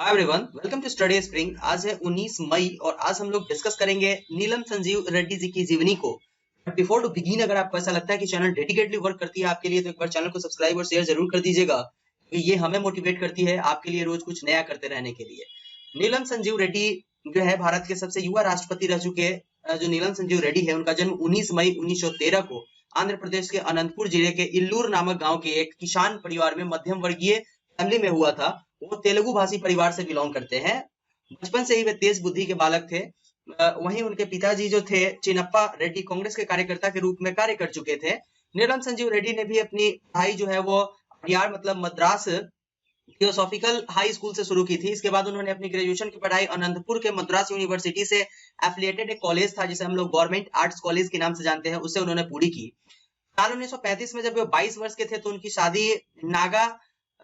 Hi everyone, welcome to study spring. आज है 19 मई और आज हम लोग डिस्कस करेंगे नीलम संजीव रेड्डी जी की जीवनी को। बिफोर टू बिगिन, अगर आपको ऐसा लगता है कि चैनल डेडिकेटली वर्क करती है आपके लिए, तो एक बार चैनल को सब्सक्राइब और शेयर जरूर कर दीजिएगा, क्योंकि ये हमें मोटिवेट करती है आपके लिए रोज कुछ नया करते रहने के लिए। नीलम संजीव रेड्डी जो है भारत के सबसे युवा राष्ट्रपति रह चुके। जो नीलम संजीव रेड्डी है, उनका जन्म 19 मई 1913 को आंध्र प्रदेश के अनंतपुर जिले के इल्लूर नामक गांव के एक किसान परिवार में मध्यम वर्गीय फैमिली में हुआ था। वो तेलुगु भाषी परिवार से बिलोंग करते हैं। बचपन से ही वे तेज बुद्धि के बालक थे। वहीं उनके पिताजी जो थे चिन्नप्पा रेड्डी कांग्रेस के कार्यकर्ता के रूप में कार्य कर चुके थे। नीलम संजीव रेड्डी ने भी अपनी पढ़ाई जो है वो अडयार मतलब मद्रास थियोसॉफिकल हाई स्कूल से शुरू की थी। इसके बाद उन्होंने अपनी ग्रेजुएशन की पढ़ाई अनंतपुर के मद्रास यूनिवर्सिटी से एफिलिएटेड एक कॉलेज था जिसे हम लोग गवर्नमेंट आर्ट्स कॉलेज के नाम से जानते हैं, उससे उन्होंने पूरी की। साल 1935 में जब वे 22 वर्ष के थे तो उनकी शादी नागा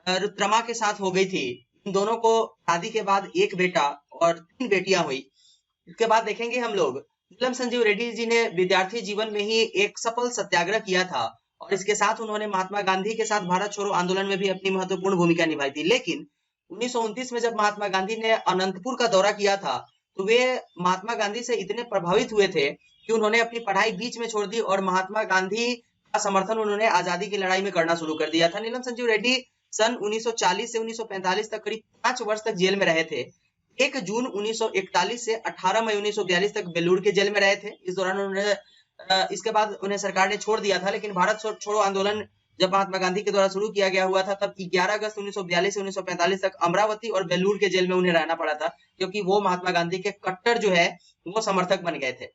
रुद्रमा के साथ हो गई थी। इन दोनों को शादी के बाद एक बेटा और 3 बेटियां हुई। इसके बाद देखेंगे हम लोग नीलम संजीव रेड्डी जी ने विद्यार्थी जीवन में ही एक सफल सत्याग्रह किया था और इसके साथ उन्होंने महात्मा गांधी के साथ भारत छोड़ो आंदोलन में भी अपनी महत्वपूर्ण भूमिका निभाई थी। लेकिन 1929 में जब महात्मा गांधी ने अनंतपुर का दौरा किया था तो वे महात्मा गांधी से इतने प्रभावित हुए थे कि उन्होंने अपनी पढ़ाई बीच में छोड़ दी और महात्मा गांधी का समर्थन उन्होंने आजादी की लड़ाई में करना शुरू कर दिया था। नीलम संजीव रेड्डी सन 1940 से 1945 तक करीब 5 वर्ष तक जेल में रहे थे। 1 जून 1941 से 18 मई 1942 तक बेलूर के जेल में रहे थे। इस दौरान उन्होंने इसके बाद उन्हें सरकार ने छोड़ दिया था, लेकिन भारत छोड़ो आंदोलन जब महात्मा गांधी के द्वारा शुरू किया गया हुआ था तब 11 अगस्त 1942 से 1945 तक अमरावती और बेलूर के जेल में उन्हें रहना पड़ा था, क्योंकि वो महात्मा गांधी के कट्टर जो है वो समर्थक बन गए थे।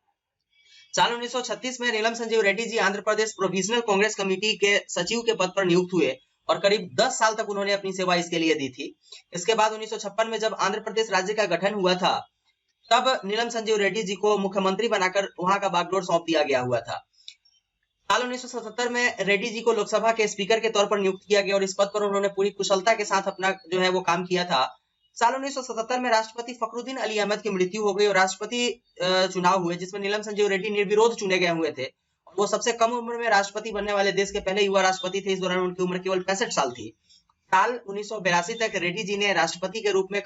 साल 1936 में नीलम संजीव रेड्डी जी आंध्र प्रदेश प्रोविजनल कांग्रेस कमेटी के सचिव के पद पर नियुक्त हुए और करीब 10 साल तक उन्होंने अपनी सेवा इसके लिए दी थी। इसके बाद 1956 में जब आंध्र प्रदेश राज्य का गठन हुआ था तब नीलम संजीव रेड्डी जी को मुख्यमंत्री बनाकर वहां का बागडोर सौंप दिया गया हुआ था। साल 1977 में रेड्डी जी को लोकसभा के स्पीकर के तौर पर नियुक्त किया गया और इस पद पर उन्होंने पूरी कुशलता के साथ अपना जो है वो काम किया था। साल 1977 में राष्ट्रपति फखरुद्दीन अली अहमद की मृत्यु हो गई और राष्ट्रपति चुनाव हुए जिसमें नीलम संजीव रेड्डी निर्विरोध चुने गए हुए थे। वो सबसे कम उम्र में राष्ट्रपति बनने वाले देश के पहले युवा राष्ट्रपति थे। इस दौरान उनकी उम्र केवल 65 साल थी। साल 1982 तक रेड्डी जी ने राष्ट्रपति के रूप में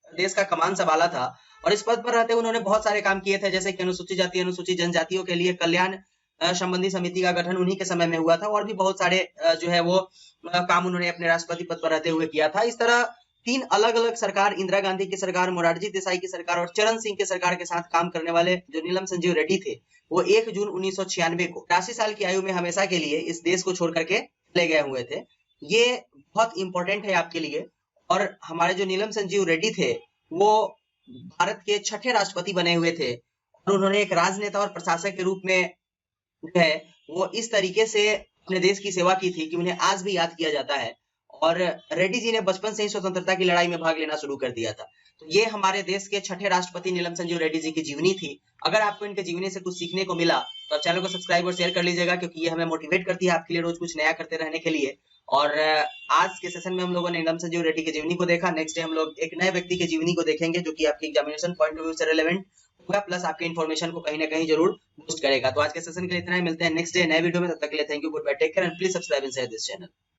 देश का कमान संभाला था और इस पद पर रहते उन्होंने बहुत सारे काम किए थे, जैसे कि अनुसूचित जाति अनुसूचित जनजातियों के लिए कल्याण संबंधी समिति का गठन उन्हीं के समय में हुआ था और भी बहुत सारे जो है वो काम उन्होंने अपने राष्ट्रपति पद पर रहते हुए किया था। इस तरह 3 अलग अलग सरकार, इंदिरा गांधी की सरकार, मोरारजी देसाई की सरकार और चरण सिंह की सरकार के साथ काम करने वाले जो नीलम संजीव रेड्डी थे वो 1 जून 1996 को 83 साल की आयु में हमेशा के लिए इस देश को छोड़ करके चले गए हुए थे। ये बहुत इंपॉर्टेंट है आपके लिए। और हमारे जो नीलम संजीव रेड्डी थे वो भारत के 6ठे राष्ट्रपति बने हुए थे और उन्होंने एक राजनेता और प्रशासक के रूप में जो है वो इस तरीके से अपने देश की सेवा की थी कि उन्हें आज भी याद किया जाता है। और रेड्डी जी ने बचपन से ही स्वतंत्रता की लड़ाई में भाग लेना शुरू कर दिया था। तो ये हमारे देश के 6ठे राष्ट्रपति नीलम संजीव रेड्डी जी की जीवनी थी। अगर आपको इनके जीवनी से कुछ सीखने को मिला तो चैनल को सब्सक्राइब और शेयर कर लीजिएगा, क्योंकि ये हमें मोटिवेट करती है आपके लिए रोज कुछ नया करते रहने के लिए। और आज के सेशन में हम लोगों ने नीलम संजीव रेड्डी की जीवनी को देखा। नेक्स्ट डे हम लोग एक नए व्यक्ति की जीवनी को देखेंगे जो कि आपके एग्जामिनेशन पॉइंट ऑफ व्यू से रिलेवेंट होगा, प्लस आपके इन्फॉर्मेशन को कहीं ना कहीं जरूर बूस्ट करेगा। तो आज के सेशन के लिए इतना ही, मिलते हैं नेक्स्ट डे नए वीडियो में। तब तक के लिए thank you, good bye, take care and please subscribe and share this channel.